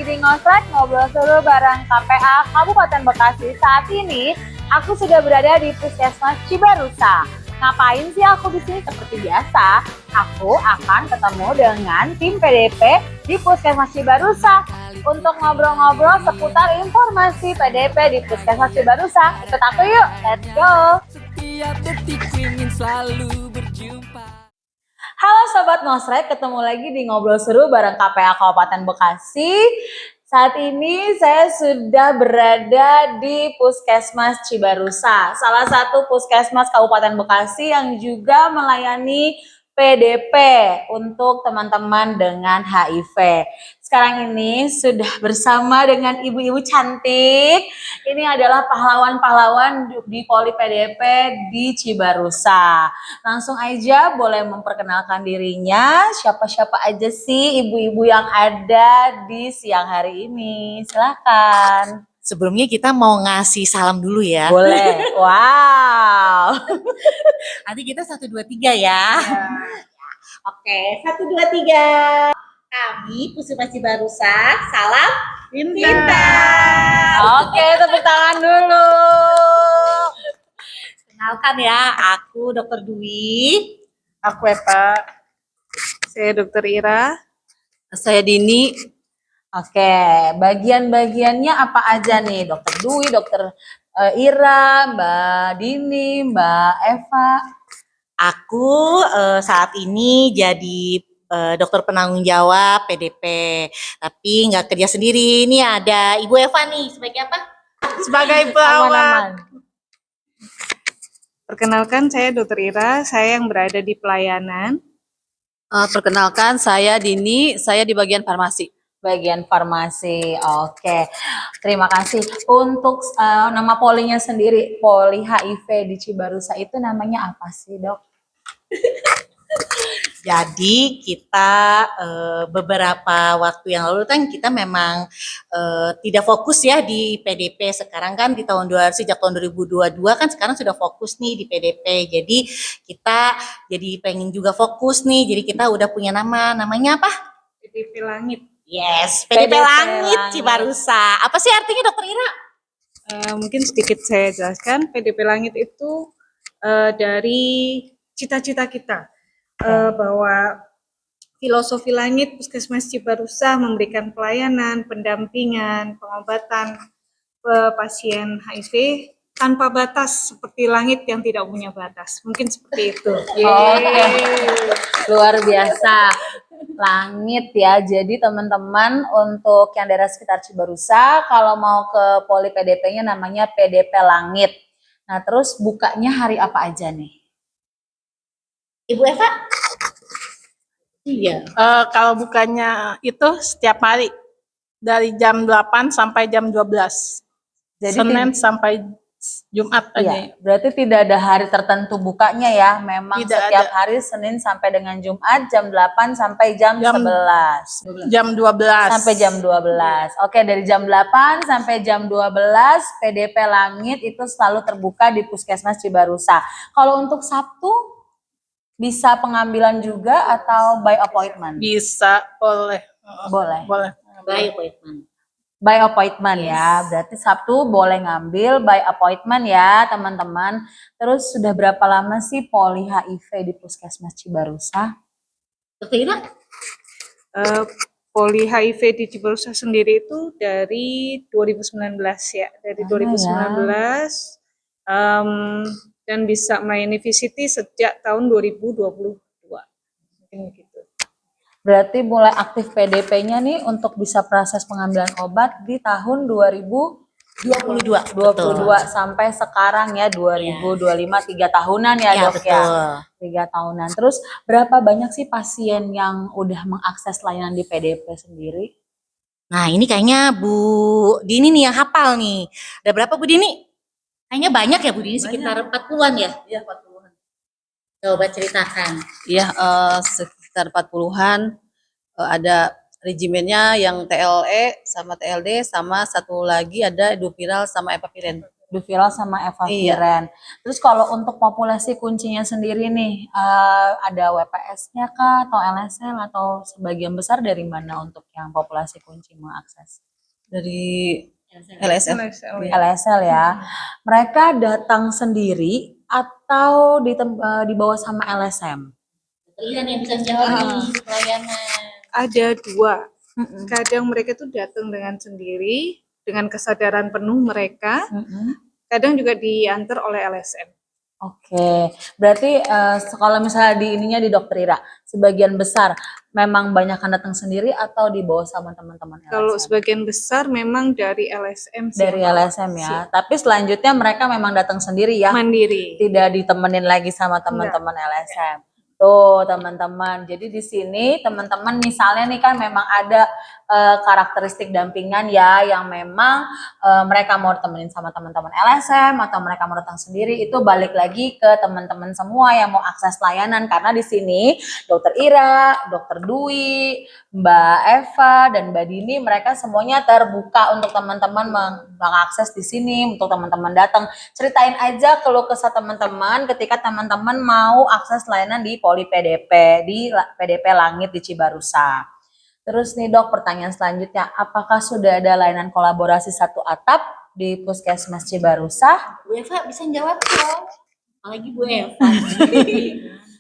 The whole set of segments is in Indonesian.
di Ngosrek Ngobrol Seru bareng KPA Kabupaten Bekasi. Saat ini aku sudah berada di Puskesmas Cibarusa. Ngapain sih aku di sini? Seperti biasa, aku akan ketemu dengan tim PDP di Puskesmas Cibarusa untuk ngobrol-ngobrol seputar informasi PDP di Puskesmas Cibarusa. Ikut aku yuk, let's go! Setiap detik ingin selalu berjumpa. Halo Sobat Ngosrek, ketemu lagi di Ngobrol Seru bareng KPA Kabupaten Bekasi. Saat ini saya sudah berada di Puskesmas Cibarusa, salah satu puskesmas Kabupaten Bekasi yang juga melayani PDP untuk teman-teman dengan HIV. Sekarang ini sudah bersama dengan ibu-ibu cantik. Ini adalah pahlawan-pahlawan di Poli PDP di Cibarusa. Langsung aja boleh memperkenalkan dirinya, siapa-siapa aja sih ibu-ibu yang ada di siang hari ini. Silakan. Sebelumnya kita mau ngasih salam dulu ya. Boleh. Wow. Nanti kita 1, 2, 3 ya. Oke, 1, 2, 3. Kami Puskesmas Cibarusa, salam Cinta. Oke, tepuk tangan dulu. Kenalkan ya, aku Dr. Dwi. Aku Eva, saya Dokter Ira. Saya Dini. Oke, bagian-bagiannya apa aja nih? Dokter Dwi, Dokter Ira, Mbak Dini, Mbak Eva. Aku saat ini jadi dokter penanggung jawab PDP. Tapi nggak kerja sendiri. Ini ada Ibu Eva nih, sebagai apa? Sebagai pelawat. Aman-aman. Perkenalkan saya Dokter Ira, saya yang berada di pelayanan. Perkenalkan, saya Dini, saya di bagian farmasi. Bagian farmasi. Oke. Terima kasih. Untuk nama polinya sendiri, Poli HIV di Cibarusa itu namanya apa sih, Dok? Jadi kita beberapa waktu yang lalu kan kita memang tidak fokus ya di PDP. Sekarang kan di sejak tahun 2022 kan sekarang sudah fokus nih di PDP. Jadi kita jadi pengen juga fokus nih. Jadi kita udah punya namanya apa? PDP Langit. Yes, PDP Langit Cibarusa. Apa sih artinya, Dokter Ira? Mungkin sedikit saya jelaskan, PDP Langit itu dari cita-cita kita. Bahwa filosofi langit Puskesmas Cibarusa memberikan pelayanan, pendampingan, pengobatan pasien HIV tanpa batas seperti langit yang tidak punya batas. Mungkin seperti itu. Oke. Luar biasa. Langit ya. Jadi teman-teman untuk yang daerah sekitar Cibarusa kalau mau ke Poli PDP-nya namanya PDP Langit. Nah, terus bukanya hari apa aja nih? Ibu Eva? Iya. Kalau bukanya itu setiap hari dari jam 8 sampai jam 12. Jadi Senin sampai Jumat aja. iya, berarti tidak ada hari tertentu bukanya ya. Memang Tidak setiap ada. hari Senin sampai dengan Jumat jam 8 sampai jam 11. Jam 12. Sampai jam 12. Oke, dari jam 8 sampai jam 12 PDP Langit itu selalu terbuka di Puskesmas Cibarusa. Kalau untuk Sabtu bisa pengambilan juga atau by appointment? Bisa, boleh. Boleh. Boleh. Baik, appointment. By appointment ya, berarti Sabtu boleh ngambil by appointment ya teman-teman. Terus sudah berapa lama sih Poli HIV di Puskesmas Cibarusa? Dokter Ira? Poli HIV di Cibarusa sendiri itu dari 2019 ya, dari 2019 dan bisa melayani VCT sejak tahun 2022. Mungkin gitu. Berarti mulai aktif PDP-nya nih untuk bisa proses pengambilan obat di tahun 2022 sampai sekarang ya 2025, 3 tahunan ya, Dok ya. 3 tahunan. Terus berapa banyak sih pasien yang udah mengakses layanan di PDP sendiri? Nah, ini kayaknya Bu Dini nih yang hafal nih. Ada berapa Bu Dini? Kayaknya banyak ya Bu Dini, sekitar 40-an ya? Iya, 40-an. Coba ceritakan. Iya, sekitar 40-an. Ada regimennya yang TLE sama TLD, sama satu lagi ada Edoviral sama Epaviren. Duviral sama Iya. Efavirenz. Terus kalau untuk populasi kuncinya sendiri nih, ada WPS-nya kah atau LSM atau sebagian besar dari mana untuk yang populasi kunci mengakses? Dari LSF. LSL ya. Mereka datang sendiri atau dibawa sama LSM? Kalian yang bisa jawab nih pelayanan. Ada dua. Kadang mereka tuh datang dengan sendiri, dengan kesadaran penuh mereka. Kadang juga diantar oleh LSM. Oke, berarti kalau misalnya di ininya di Dokter Ira, sebagian besar memang banyak yang datang sendiri atau dibawa sama teman-teman LSM? Kalau sebagian besar memang dari LSM sih. Dari LSM ya, tapi selanjutnya mereka memang datang sendiri ya, Mandiri. tidak ditemenin lagi sama teman-teman LSM. Tuh teman-teman, jadi di sini teman-teman misalnya nih kan memang ada karakteristik dampingan ya yang memang mereka mau ditemenin sama teman-teman LSM atau mereka mau datang sendiri, itu balik lagi ke teman-teman semua yang mau akses layanan, karena di sini Dokter Ira, Dokter Dwi, Mbak Eva dan Mbak Dini mereka semuanya terbuka untuk teman-teman mengakses di sini, untuk teman-teman datang. Ceritain aja keluh kesah teman-teman ketika teman-teman mau akses layanan di Poli PDP, di PDP Langit di Cibarusa. Terus nih Dok, pertanyaan selanjutnya, apakah sudah ada layanan kolaborasi satu atap di Puskesmas Cibarusa? Bu Eva bisa jawab dong. Apalagi Bu Eva.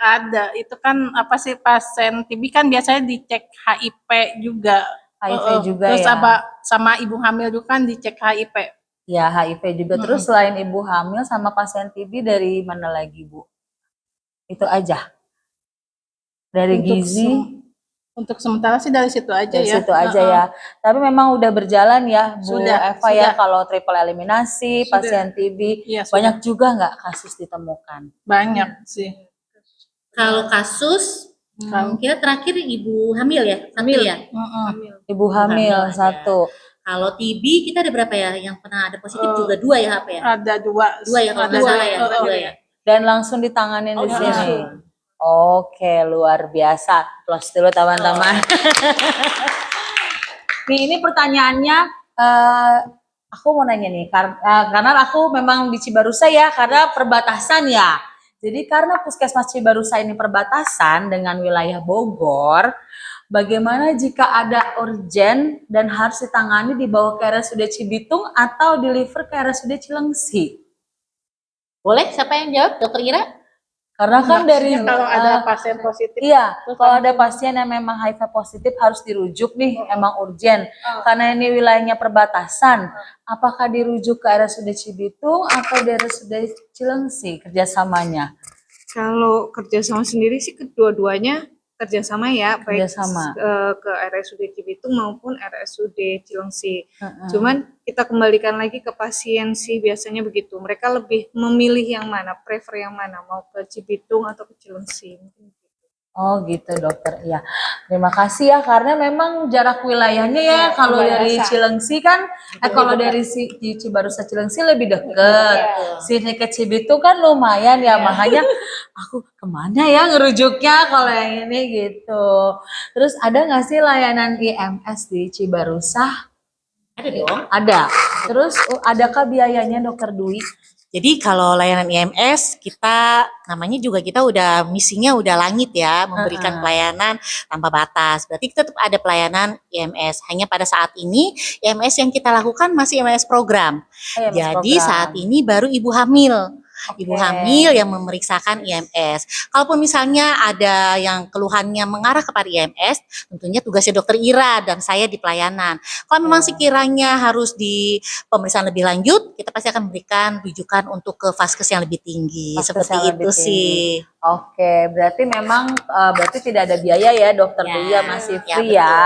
Ada, itu kan apa sih pasien TB kan biasanya dicek HIV juga. HIV juga Terus ya? sama ibu hamil juga kan dicek HIV. Ya, HIV juga. Terus selain ibu hamil sama pasien TB dari mana lagi Bu? Itu aja? Dari Untuk gizi? Untuk sementara sih dari situ aja Dari ya. situ aja ya. Tapi memang udah berjalan ya Bu Sudah, Eva ya, sudah. kalau triple eliminasi, Sudah. pasien TB. Iya, sudah. Banyak juga nggak kasus ditemukan? Banyak sih. Kalau kasus, kira terakhir ibu hamil ya? Satu ya? Ibu hamil hamil ada. satu. Kalau TB kita ada berapa ya? Yang pernah ada positif juga 2 ya HP ya? Ada dua. Dua ya kalau nggak salah ya? Dua ya? Dan langsung ditanganin di sini. langsung. Oke, luar biasa. Plus dulu teman-teman. Nih, ini pertanyaannya, aku mau nanya nih, karena aku memang di Cibarusa ya, karena perbatasan ya. Jadi karena Puskesmas Cibarusa ini perbatasan dengan wilayah Bogor, bagaimana jika ada urgen dan harus ditangani dibawa ke RSUD Cibitung atau deliver ke RSUD Cilengsi? Boleh siapa yang jawab? Dokter Ira? Karena kan dari Kalau ada pasien positif. iya, kalau ada pasien yang memang HIV positif harus dirujuk nih, emang urgen. Karena ini wilayahnya perbatasan, apakah dirujuk ke RSUD Cibitung atau di RSUD Cilengsi kerjasamanya? Kalau kerjasama sendiri sih kedua-duanya kerjasama ya, baik Kerjasama. ke RSUD Cibitung maupun RSUD Cilengsi. Cuman kita kembalikan lagi ke pasien sih, biasanya begitu. Mereka lebih memilih yang mana, prefer yang mana, mau ke Cibitung atau ke Cilengsi. Oh gitu dokter, iya. Terima kasih ya, karena memang jarak wilayahnya ya, kalau dari Cilengsi kan, kalau dari di Cibarusa Cilengsi lebih deket. Sini ke Cibitung kan lumayan ya, makanya aku kemana ya ngerujuknya kalau yang ini gitu. Terus ada nggak sih layanan IMS di Cibarusa? Ada dong. Ada. Terus adakah biayanya Dokter Dwi? Jadi kalau layanan IMS kita namanya juga kita udah misinya udah langit ya, memberikan pelayanan tanpa batas. Berarti kita tetap ada pelayanan IMS. Hanya pada saat ini IMS yang kita lakukan masih IMS program. IMS Jadi program. saat ini baru ibu hamil. Ibu hamil yang memeriksakan IMS. Kalaupun misalnya ada yang keluhannya mengarah kepada IMS, tentunya tugasnya dokter Ira dan saya di pelayanan. Kalau memang sekiranya harus di pemeriksaan lebih lanjut, kita pasti akan memberikan rujukan untuk ke vaskes yang lebih tinggi. Vaskes Seperti yang lebih itu sih. Oke, berarti memang berarti tidak ada biaya ya Dokter Ya, Dwi ya, masih ya, free betul. ya.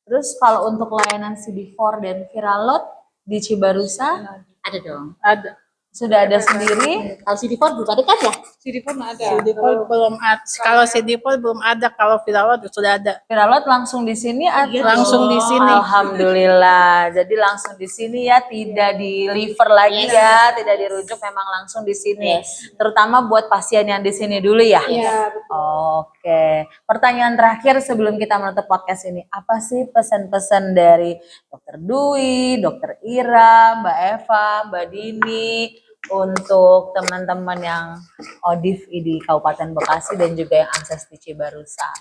Terus kalau untuk layanan CD4 dan Viralot di Cibarusa Ada dong. Ada. sudah ada sendiri? Kalau CD4 belum ada kan ya? CD4 ada. CD4 belum ada. Kalau CD4 belum ada, kalau Virawat sudah ada. Viralot langsung di sini atau Langsung di sini. Alhamdulillah. Jadi langsung di sini ya, tidak di liver lagi ya, tidak dirujuk, memang langsung di sini. Yes. Terutama buat pasien yang di sini dulu ya. Iya, Oke. Oke, pertanyaan terakhir sebelum kita menutup podcast ini, apa sih pesan-pesan dari Dokter Dwi, Dokter Ira, Mbak Eva, Mbak Dini untuk teman-teman yang ODIF di Kabupaten Bekasi dan juga yang akses di Cibarusa?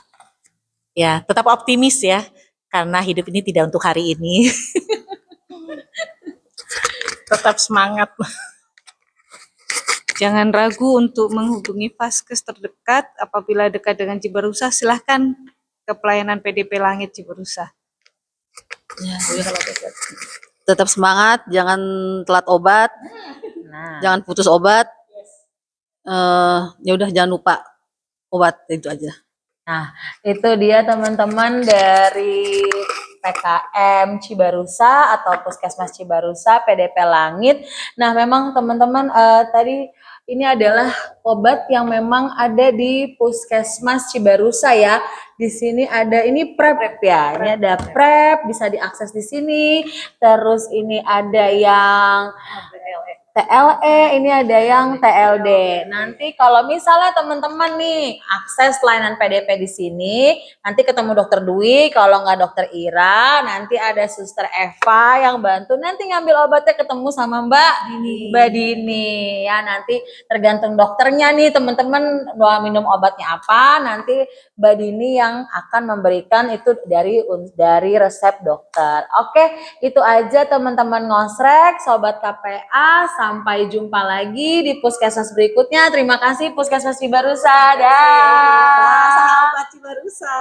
Ya, tetap optimis ya, karena hidup ini tidak untuk hari ini. Tetap semangat. Jangan ragu untuk menghubungi Vaskes terdekat. Apabila dekat dengan Cibarusa, silahkan ke pelayanan PDP Langit Cibarusa. Tetap semangat, jangan telat obat, Nah, jangan putus obat. Ya udah jangan lupa obat, itu aja. Nah, itu dia teman-teman dari PKM Cibarusa atau Puskesmas Cibarusa PDP Langit. Nah, memang teman-teman tadi ini adalah obat yang memang ada di Puskesmas Cibarusa ya. Di sini ada ini prep ya. Ini ada prep bisa diakses di sini. Terus ini ada yang TLE, ini ada yang TLD. Nanti kalau misalnya teman-teman nih akses layanan PDP di sini, nanti ketemu Dokter Dwi, kalau nggak Dokter Ira, nanti ada Suster Eva yang bantu. Nanti ngambil obatnya ketemu sama Mbak Dini. Ya nanti tergantung dokternya nih teman-teman mau minum obatnya apa. Nanti Mbak Dini yang akan memberikan itu dari resep dokter. Oke, itu aja teman-teman ngosrek, sobat KPA. Sampai jumpa lagi di Puskesmas berikutnya. Terima kasih Puskesmas Cibarusa. Dah. Sahabat Cibarusa.